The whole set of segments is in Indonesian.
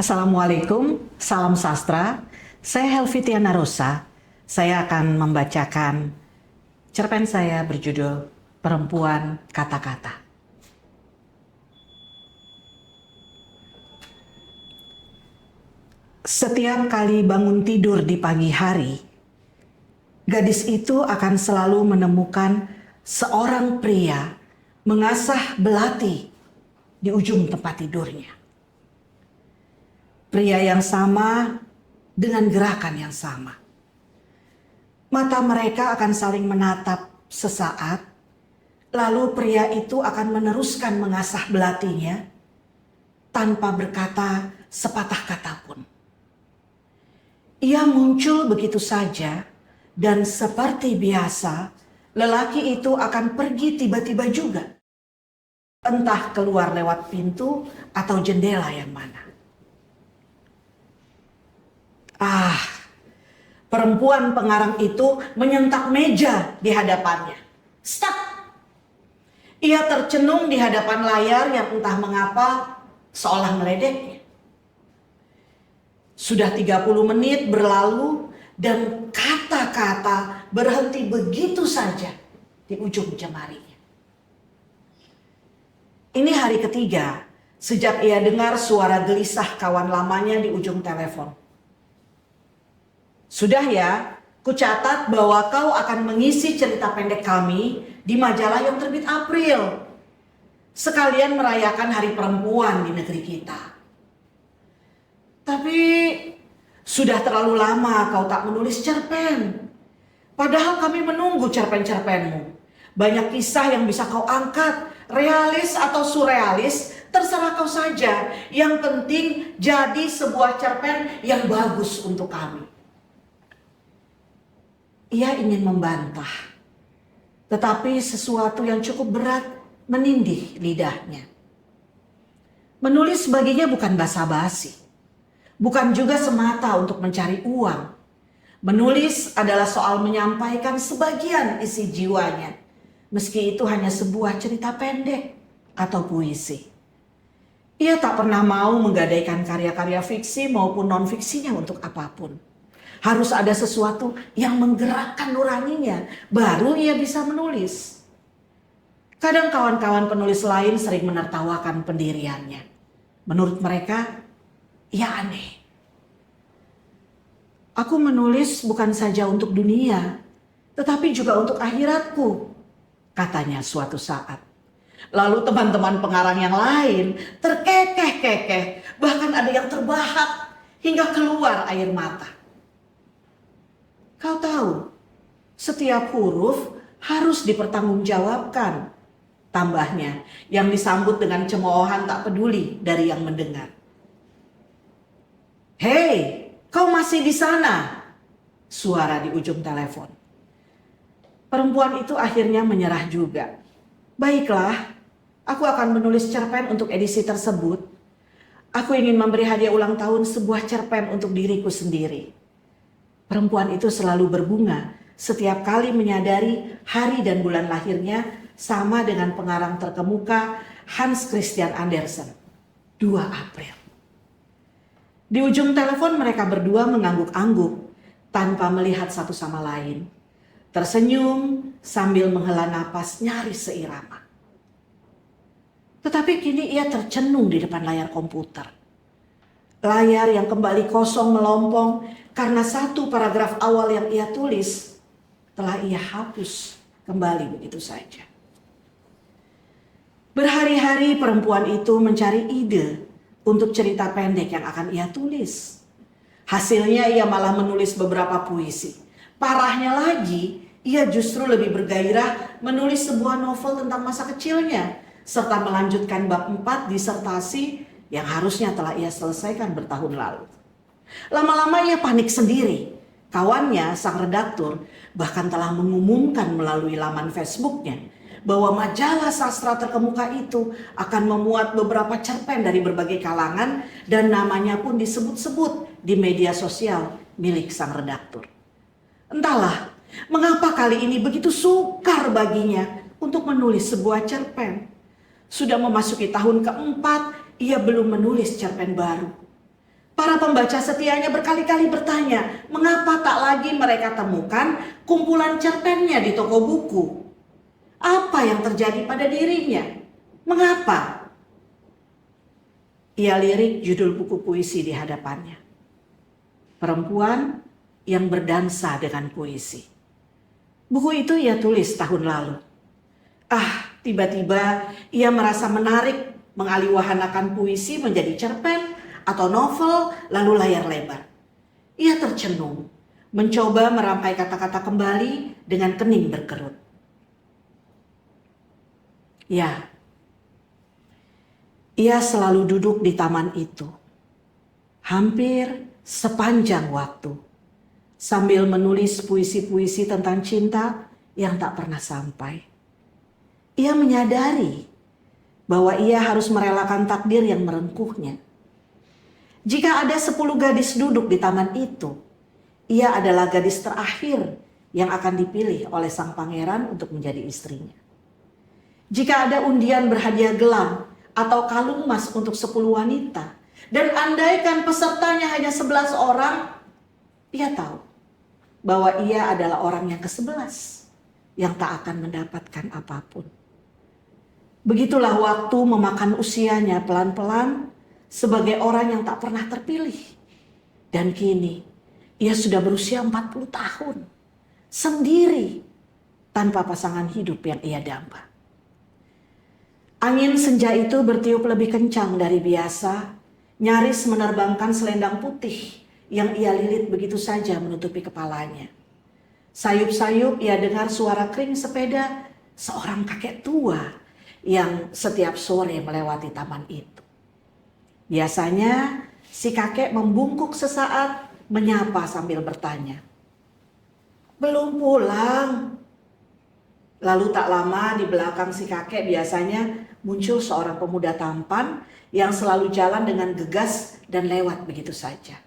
Assalamualaikum, salam sastra. Saya Helvitiana Rosa. Saya akan membacakan cerpen saya berjudul Perempuan Kata-Kata. Setiap kali bangun tidur di pagi hari, gadis itu akan selalu menemukan seorang pria mengasah belati di ujung tempat tidurnya. Pria yang sama dengan gerakan yang sama. Mata mereka akan saling menatap sesaat, lalu pria itu akan meneruskan mengasah belatinya tanpa berkata sepatah kata pun. Ia muncul begitu saja dan seperti biasa, lelaki itu akan pergi tiba-tiba juga. Entah keluar lewat pintu atau jendela yang mana. Perempuan pengarang itu menyentak meja di hadapannya. Stop! Ia tercenung di hadapan layar yang entah mengapa seolah meledeknya. Sudah 30 menit berlalu dan kata-kata berhenti begitu saja di ujung jemarinya. Ini hari ketiga sejak ia dengar suara gelisah kawan lamanya di ujung telepon. Sudah ya, kucatat bahwa kau akan mengisi cerita pendek kami di majalah yang terbit April. Sekalian merayakan Hari Perempuan di negeri kita. Tapi sudah terlalu lama kau tak menulis cerpen. Padahal kami menunggu cerpen-cerpenmu. Banyak kisah yang bisa kau angkat, realis atau surrealis, terserah kau saja. Yang penting jadi sebuah cerpen yang bagus untuk kami. Ia ingin membantah, tetapi sesuatu yang cukup berat menindih lidahnya. Menulis baginya bukan basa-basi, bukan juga semata untuk mencari uang. Menulis adalah soal menyampaikan sebagian isi jiwanya, meski itu hanya sebuah cerita pendek atau puisi. Ia tak pernah mau menggadaikan karya-karya fiksi maupun non-fiksinya untuk apapun. Harus ada sesuatu yang menggerakkan nuraninya, baru ia bisa menulis. Kadang kawan-kawan penulis lain sering menertawakan pendiriannya. Menurut mereka, ia aneh. Aku menulis bukan saja untuk dunia, tetapi juga untuk akhiratku, katanya suatu saat. Lalu teman-teman pengarang yang lain terkekeh-kekeh, bahkan ada yang terbahak hingga keluar air mata. Kau tahu, setiap huruf harus dipertanggungjawabkan. Tambahnya, yang disambut dengan cemoohan tak peduli dari yang mendengar. Hei, kau masih di sana? Suara di ujung telepon. Perempuan itu akhirnya menyerah juga. Baiklah, aku akan menulis cerpen untuk edisi tersebut. Aku ingin memberi hadiah ulang tahun sebuah cerpen untuk diriku sendiri. Perempuan itu selalu berbunga setiap kali menyadari hari dan bulan lahirnya sama dengan pengarang terkemuka Hans Christian Andersen, 2 April. Di ujung telepon mereka berdua mengangguk-angguk tanpa melihat satu sama lain. Tersenyum sambil menghela napas nyaris seirama. Tetapi kini ia tercenung di depan layar komputer. Layar yang kembali kosong melompong karena satu paragraf awal yang ia tulis telah ia hapus kembali begitu saja. Berhari-hari perempuan itu mencari ide untuk cerita pendek yang akan ia tulis. Hasilnya ia malah menulis beberapa puisi. Parahnya lagi, ia justru lebih bergairah menulis sebuah novel tentang masa kecilnya serta melanjutkan bab 4 disertasi yang harusnya telah ia selesaikan bertahun lalu. Lama-lama ia panik sendiri. Kawannya, sang redaktur, bahkan telah mengumumkan melalui laman Facebooknya bahwa majalah sastra terkemuka itu akan memuat beberapa cerpen dari berbagai kalangan dan namanya pun disebut-sebut di media sosial milik sang redaktur. Entahlah, mengapa kali ini begitu sukar baginya untuk menulis sebuah cerpen. Sudah memasuki tahun keempat, ia belum menulis cerpen baru. Para pembaca setianya berkali-kali bertanya, mengapa tak lagi mereka temukan kumpulan cerpennya di toko buku? Apa yang terjadi pada dirinya? Mengapa? Ia lirik judul buku puisi di hadapannya. Perempuan yang berdansa dengan puisi. Buku itu ia tulis tahun lalu. Tiba-tiba ia merasa menarik mengaliwahanakan puisi menjadi cerpen atau novel, lalu layar lebar. Ia tercenung, mencoba merangkai kata-kata kembali dengan kening berkerut. Ya, ia selalu duduk di taman itu, hampir sepanjang waktu, sambil menulis puisi-puisi tentang cinta yang tak pernah sampai. Ia menyadari bahwa ia harus merelakan takdir yang merengkuhnya. Jika ada 10 gadis duduk di taman itu, ia adalah gadis terakhir yang akan dipilih oleh sang pangeran untuk menjadi istrinya. Jika ada undian berhadiah gelang atau kalung emas untuk 10 wanita, dan andaikan pesertanya hanya 11 orang, ia tahu bahwa ia adalah orang yang ke-11 yang tak akan mendapatkan apapun. Begitulah waktu memakan usianya pelan-pelan sebagai orang yang tak pernah terpilih. Dan kini ia sudah berusia 40 tahun. Sendiri tanpa pasangan hidup yang ia damba. Angin senja itu bertiup lebih kencang dari biasa. Nyaris menerbangkan selendang putih yang ia lilit begitu saja menutupi kepalanya. Sayup-sayup ia dengar suara kering sepeda seorang kakek tua yang setiap sore melewati taman itu. Biasanya si kakek membungkuk sesaat, menyapa sambil bertanya, "Belum pulang?" Lalu tak lama di belakang si kakek biasanya muncul seorang pemuda tampan yang selalu jalan dengan gegas dan lewat begitu saja.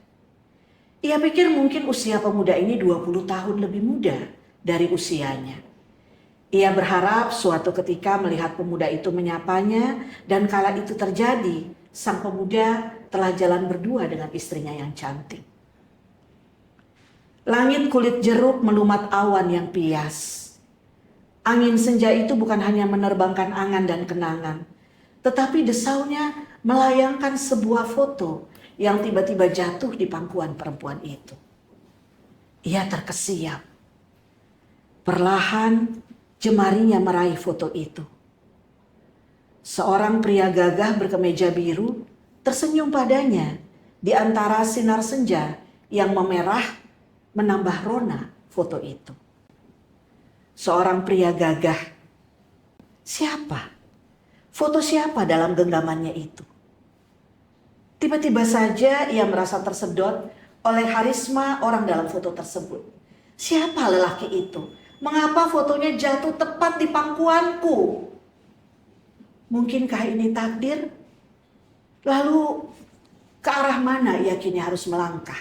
Ia pikir mungkin usia pemuda ini 20 tahun lebih muda dari usianya. Ia berharap suatu ketika melihat pemuda itu menyapanya, dan kala itu terjadi, sang pemuda telah jalan berdua dengan istrinya yang cantik. Langit kulit jeruk melumat awan yang pias. Angin senja itu bukan hanya menerbangkan angan dan kenangan, tetapi desaunya melayangkan sebuah foto yang tiba-tiba jatuh di pangkuan perempuan itu. Ia terkesiap. Perlahan jemarinya meraih foto itu. Seorang pria gagah berkemeja biru tersenyum padanya di antara sinar senja yang memerah menambah rona foto itu. Seorang pria gagah. Siapa? Foto siapa dalam genggamannya itu? Tiba-tiba saja ia merasa tersedot oleh harisma orang dalam foto tersebut. Siapa lelaki itu? Mengapa fotonya jatuh tepat di pangkuanku? Mungkinkah ini takdir? Lalu ke arah mana ia kini harus melangkah?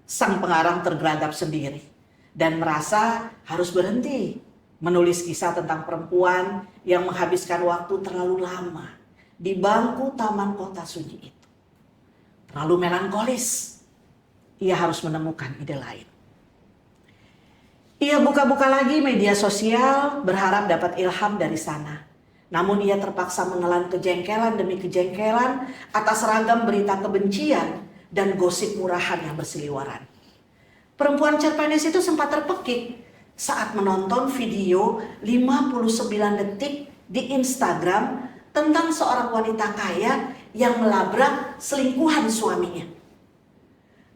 Sang pengarang tergeragap sendiri dan merasa harus berhenti menulis kisah tentang perempuan yang menghabiskan waktu terlalu lama di bangku taman kota sunyi itu. Terlalu melankolis. Ia harus menemukan ide lain. Ia buka-buka lagi media sosial berharap dapat ilham dari sana. Namun ia terpaksa menelan kejengkelan demi kejengkelan atas ragam berita kebencian dan gosip murahan yang berseliweran. Perempuan cerpenis itu sempat terpekik saat menonton video 59 detik di Instagram tentang seorang wanita kaya yang melabrak selingkuhan suaminya.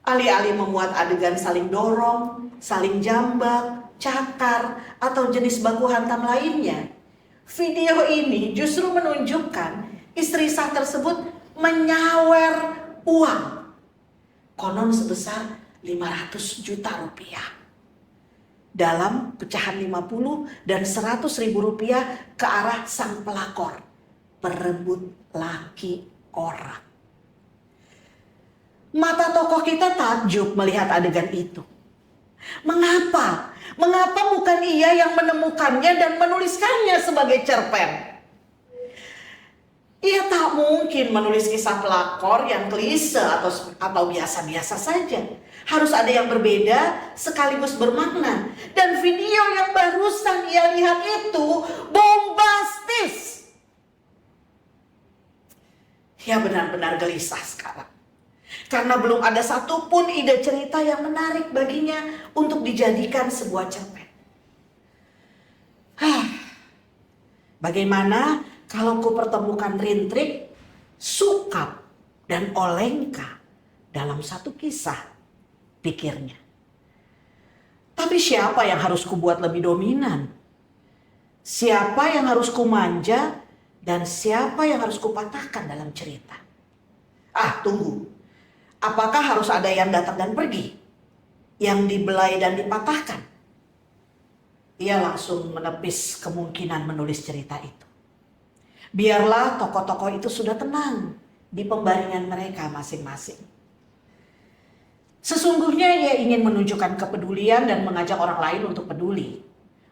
Alih-alih memuat adegan saling dorong, saling jambak, cakar, atau jenis baku hantam lainnya, video ini justru menunjukkan istri sah tersebut menyawer uang. Konon sebesar 500 juta rupiah. Dalam pecahan 50 dan 100 ribu rupiah ke arah sang pelakor. Perebut laki orang. Mata tokoh kita takjub melihat adegan itu. Mengapa? Mengapa bukan ia yang menemukannya dan menuliskannya sebagai cerpen? Ia tak mungkin menulis kisah pelakor yang klise atau biasa-biasa saja. Harus ada yang berbeda sekaligus bermakna. Dan video yang barusan ia lihat itu bombastis. Ia benar-benar gelisah sekarang. Karena belum ada satupun ide cerita yang menarik baginya untuk dijadikan sebuah cerpen. Bagaimana kalau ku pertemukan Rintrik, Sukap, dan Olengka dalam satu kisah, pikirnya. Tapi siapa yang harus ku buat lebih dominan? Siapa yang harus ku manja? Dan siapa yang harus ku patahkan dalam cerita? Tunggu. Apakah harus ada yang datang dan pergi? Yang dibelai dan dipatahkan? Ia langsung menepis kemungkinan menulis cerita itu. Biarlah tokoh-tokoh itu sudah tenang di pembaringan mereka masing-masing. Sesungguhnya ia ingin menunjukkan kepedulian dan mengajak orang lain untuk peduli.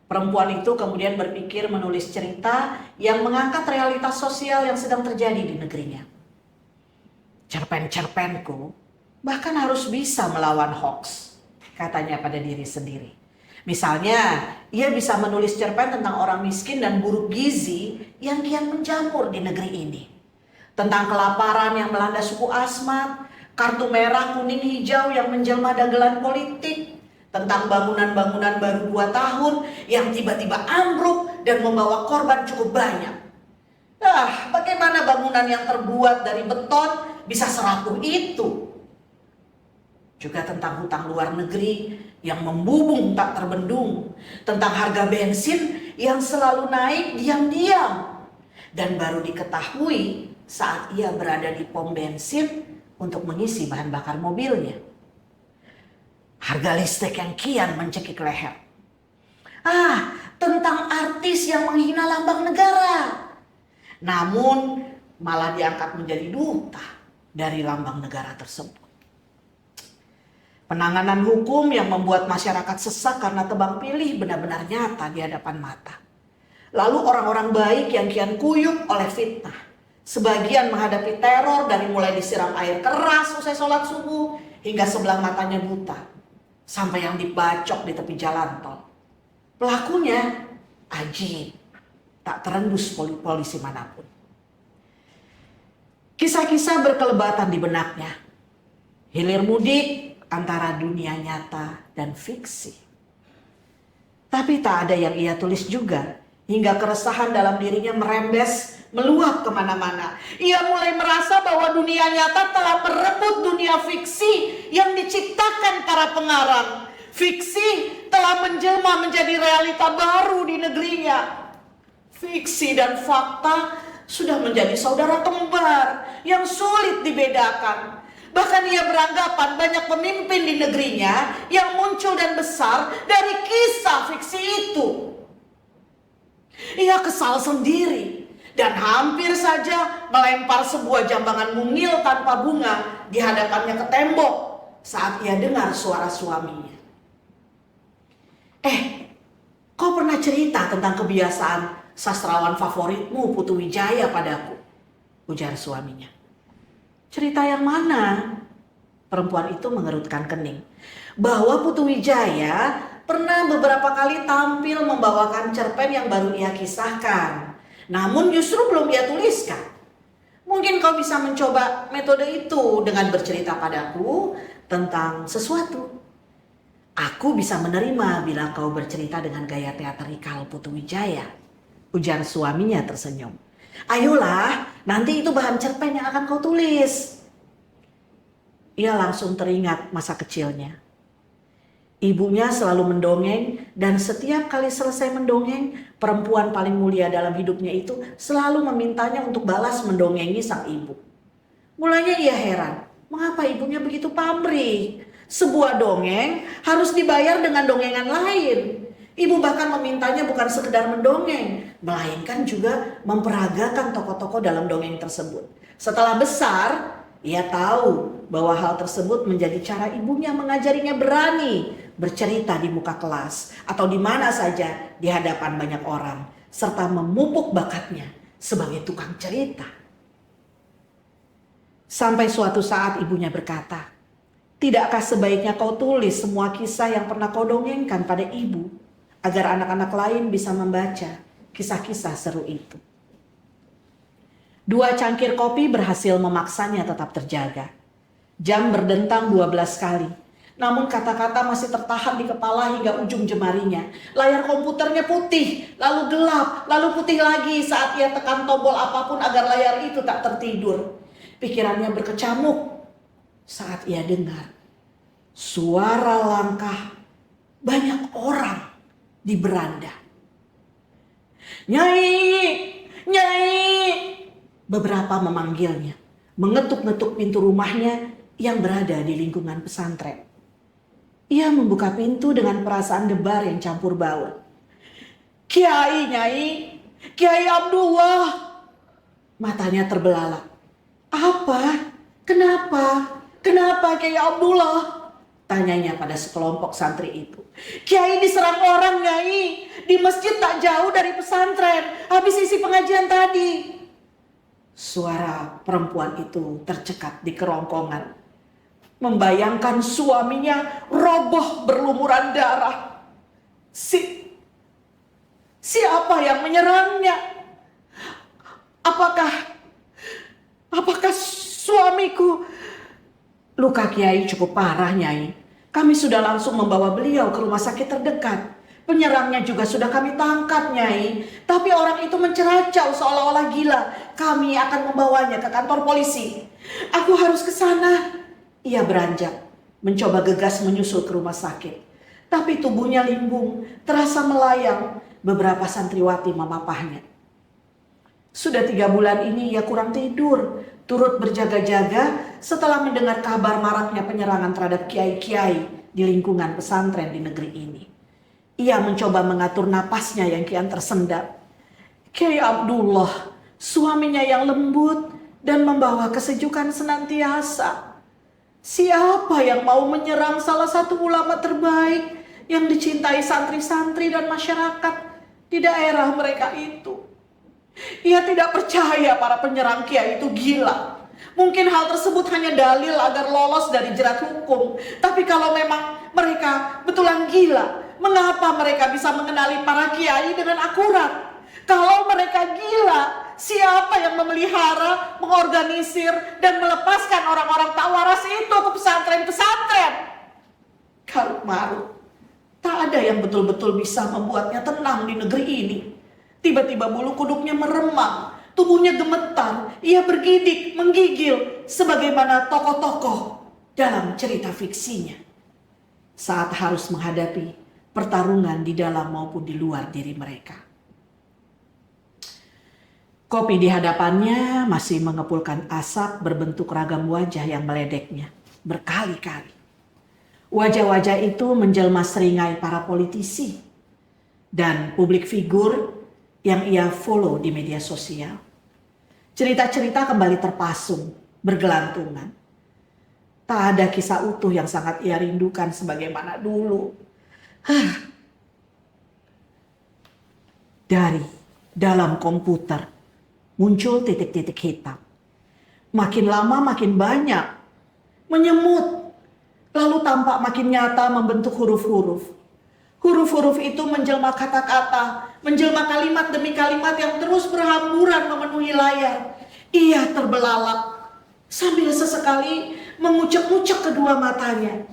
Perempuan itu kemudian berpikir menulis cerita yang mengangkat realitas sosial yang sedang terjadi di negerinya. Cerpen-cerpenku bahkan harus bisa melawan hoax, katanya pada diri sendiri. Misalnya, ia bisa menulis cerpen tentang orang miskin dan buruk gizi yang kian menjamur di negeri ini. Tentang kelaparan yang melanda suku Asmat, kartu merah, kuning, hijau yang menjelma dagelan politik. Tentang bangunan-bangunan baru 2 tahun yang tiba-tiba ambruk dan membawa korban cukup banyak. Bagaimana bangunan yang terbuat dari beton bisa serapuh itu? Juga tentang hutang luar negeri yang membubung tak terbendung. Tentang harga bensin yang selalu naik diam-diam. Dan baru diketahui saat ia berada di pom bensin untuk mengisi bahan bakar mobilnya. Harga listrik yang kian mencekik leher. Tentang artis yang menghina lambang negara. Namun malah diangkat menjadi duta dari lambang negara tersebut. Penanganan hukum yang membuat masyarakat sesak karena tebang pilih benar-benar nyata di hadapan mata. Lalu orang-orang baik yang kian kuyup oleh fitnah. Sebagian menghadapi teror dari mulai disiram air keras usai sholat subuh hingga sebelah matanya buta. Sampai yang dibacok di tepi jalan tol. Pelakunya ajib, tak terendus polisi manapun. Kisah-kisah berkelebatan di benaknya. Hilir mudik antara dunia nyata dan fiksi. Tapi tak ada yang ia tulis juga, hingga keresahan dalam dirinya merembes, meluap kemana-mana. Ia mulai merasa bahwa dunia nyata telah merebut dunia fiksi yang diciptakan para pengarang. Fiksi telah menjelma menjadi realita baru di negerinya. Fiksi dan fakta sudah menjadi saudara kembar yang sulit dibedakan. Bahkan ia beranggapan banyak pemimpin di negerinya yang muncul dan besar dari kisah fiksi itu. Ia kesal sendiri dan hampir saja melempar sebuah jambangan mungil tanpa bunga di hadapannya ke tembok saat ia dengar suara suaminya. Kau pernah cerita tentang kebiasaan sastrawan favoritmu Putu Wijaya padaku, ujar suaminya. Cerita yang mana? Perempuan itu mengerutkan kening. Bahwa Putu Wijaya pernah beberapa kali tampil membawakan cerpen yang baru ia kisahkan. Namun justru belum ia tuliskan. Mungkin kau bisa mencoba metode itu dengan bercerita padaku tentang sesuatu. Aku bisa menerima bila kau bercerita dengan gaya teatrikal Putu Wijaya, ujar suaminya tersenyum. Ayolah, nanti itu bahan cerpen yang akan kau tulis. Ia langsung teringat masa kecilnya. Ibunya selalu mendongeng dan setiap kali selesai mendongeng, perempuan paling mulia dalam hidupnya itu selalu memintanya untuk balas mendongengi sang ibu. Mulanya ia heran, mengapa ibunya begitu pamrih? Sebuah dongeng harus dibayar dengan dongengan lain. Ibu bahkan memintanya bukan sekedar mendongeng, melainkan juga memperagakan tokoh-tokoh dalam dongeng tersebut. Setelah besar, ia tahu bahwa hal tersebut menjadi cara ibunya mengajarinya berani bercerita di muka kelas atau di mana saja di hadapan banyak orang, serta memupuk bakatnya sebagai tukang cerita. Sampai suatu saat ibunya berkata, "Tidakkah sebaiknya kau tulis semua kisah yang pernah kau dongengkan pada ibu, agar anak-anak lain bisa membaca kisah-kisah seru itu?" 2 cangkir kopi berhasil memaksanya tetap terjaga. Jam berdentang 12 kali. Namun kata-kata masih tertahan di kepala hingga ujung jemarinya. Layar komputernya putih, lalu gelap, lalu putih lagi saat ia tekan tombol apapun agar layar itu tak tertidur. Pikirannya berkecamuk saat ia dengar suara langkah banyak orang di beranda. "Nyai, Nyai!" Beberapa memanggilnya, mengetuk-ngetuk pintu rumahnya yang berada di lingkungan pesantren. Ia membuka pintu dengan perasaan debar yang campur baur. "Kiai, Nyai, Kiai Abdullah." Matanya terbelalak. "Apa? Kenapa? Kenapa Kiai Abdullah?" tanyanya pada sekelompok santri itu. "Kiai diserang orang, Nyai, di masjid tak jauh dari pesantren, habis isi pengajian tadi." Suara perempuan itu tercekat di kerongkongan, membayangkan suaminya roboh berlumuran darah. Siapa yang menyerangnya? Apakah suamiku? "Luka Kiai cukup parah, Nyai. Kami sudah langsung membawa beliau ke rumah sakit terdekat. Penyerangnya juga sudah kami tangkap, Nyai. Tapi orang itu menceracau seolah-olah gila. Kami akan membawanya ke kantor polisi." "Aku harus ke sana." Ia beranjak, mencoba gegas menyusul ke rumah sakit. Tapi tubuhnya limbung, terasa melayang. Beberapa santriwati memapahnya. Sudah 3 bulan ini ia kurang tidur, turut berjaga-jaga setelah mendengar kabar maraknya penyerangan terhadap kiai-kiai di lingkungan pesantren di negeri ini. Ia mencoba mengatur napasnya yang kian tersendat. Kiai Abdullah, suaminya yang lembut dan membawa kesejukan senantiasa. Siapa yang mau menyerang salah satu ulama terbaik yang dicintai santri-santri dan masyarakat di daerah mereka itu? Ia tidak percaya para penyerang kiai itu gila. Mungkin hal tersebut hanya dalil agar lolos dari jerat hukum. Tapi kalau memang mereka betulan gila, mengapa mereka bisa mengenali para kiai dengan akurat? Kalau mereka gila, siapa yang memelihara, mengorganisir, dan melepaskan orang-orang tak waras itu ke pesantren-pesantren? Karuk maruk, tak ada yang betul-betul bisa membuatnya tenang di negeri ini. Tiba-tiba bulu kuduknya meremang, tubuhnya gemetar, ia bergidik, menggigil, sebagaimana tokoh-tokoh dalam cerita fiksinya. Saat harus menghadapi pertarungan di dalam maupun di luar diri mereka. Kopi di hadapannya masih mengepulkan asap berbentuk ragam wajah yang meledeknya berkali-kali. Wajah-wajah itu menjelma seringai para politisi dan publik figur yang ia follow di media sosial. Cerita-cerita kembali terpasung, bergelantungan. Tak ada kisah utuh yang sangat ia rindukan sebagaimana dulu. Dari dalam komputer muncul titik-titik hitam. Makin lama makin banyak, menyemut, lalu tampak makin nyata membentuk huruf-huruf. Huruf-huruf itu menjelma kata-kata, menjelma kalimat demi kalimat yang terus berhamburan memenuhi layar. Ia terbelalak sambil sesekali mengucek-ucek kedua matanya.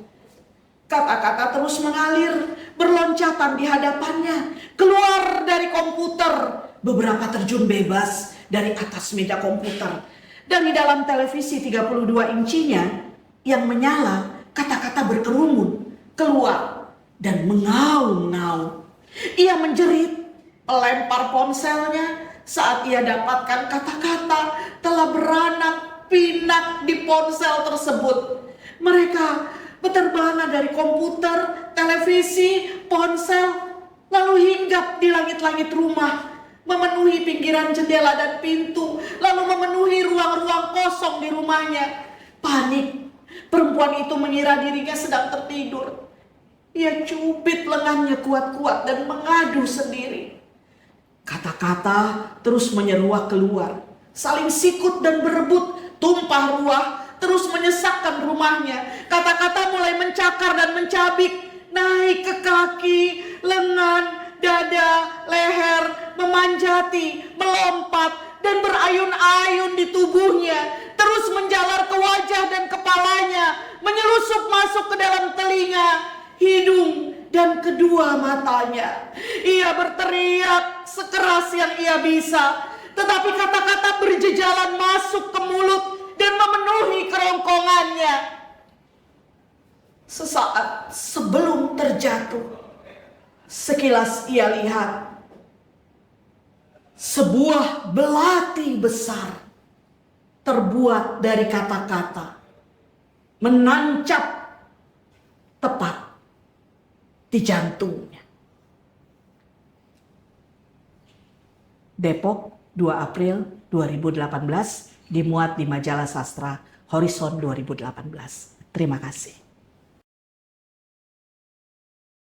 Kata-kata terus mengalir, berloncatan di hadapannya, keluar dari komputer. Beberapa terjun bebas dari atas meja komputer. Dan di dalam televisi 32 incinya yang menyala, kata-kata berkerumun, keluar dan mengaum-ngaum. Ia menjerit, melempar ponselnya saat ia dapatkan kata-kata telah beranak pinak di ponsel tersebut. Mereka berterbangan dari komputer, televisi, ponsel, lalu hinggap di langit-langit rumah, memenuhi pinggiran jendela dan pintu, lalu memenuhi ruang-ruang kosong di rumahnya. Panik, perempuan itu mengira dirinya sedang tertidur. Ia cubit lengannya kuat-kuat dan mengadu sendiri. Kata-kata terus menyeruak keluar, saling sikut dan berebut tumpah ruah, terus menyesakkan rumahnya. Kata-kata mulai mencakar dan mencabik, naik ke kaki, lengan, dada, leher, memanjati, melompat, dan berayun-ayun di tubuhnya, terus menjalar ke wajah dan kepalanya, menyelusup masuk ke dalam telinga, hidung, dan kedua matanya. Ia berteriak sekeras yang ia bisa, tetapi kata-kata berjejalan masuk ke mulut dan memenuhi kerongkongannya. Sesaat sebelum terjatuh, sekilas ia lihat sebuah belati besar terbuat dari kata-kata menancap tepat di jantungnya. Depok, 2 April 2018, dimuat di majalah sastra Horizon 2018. Terima kasih.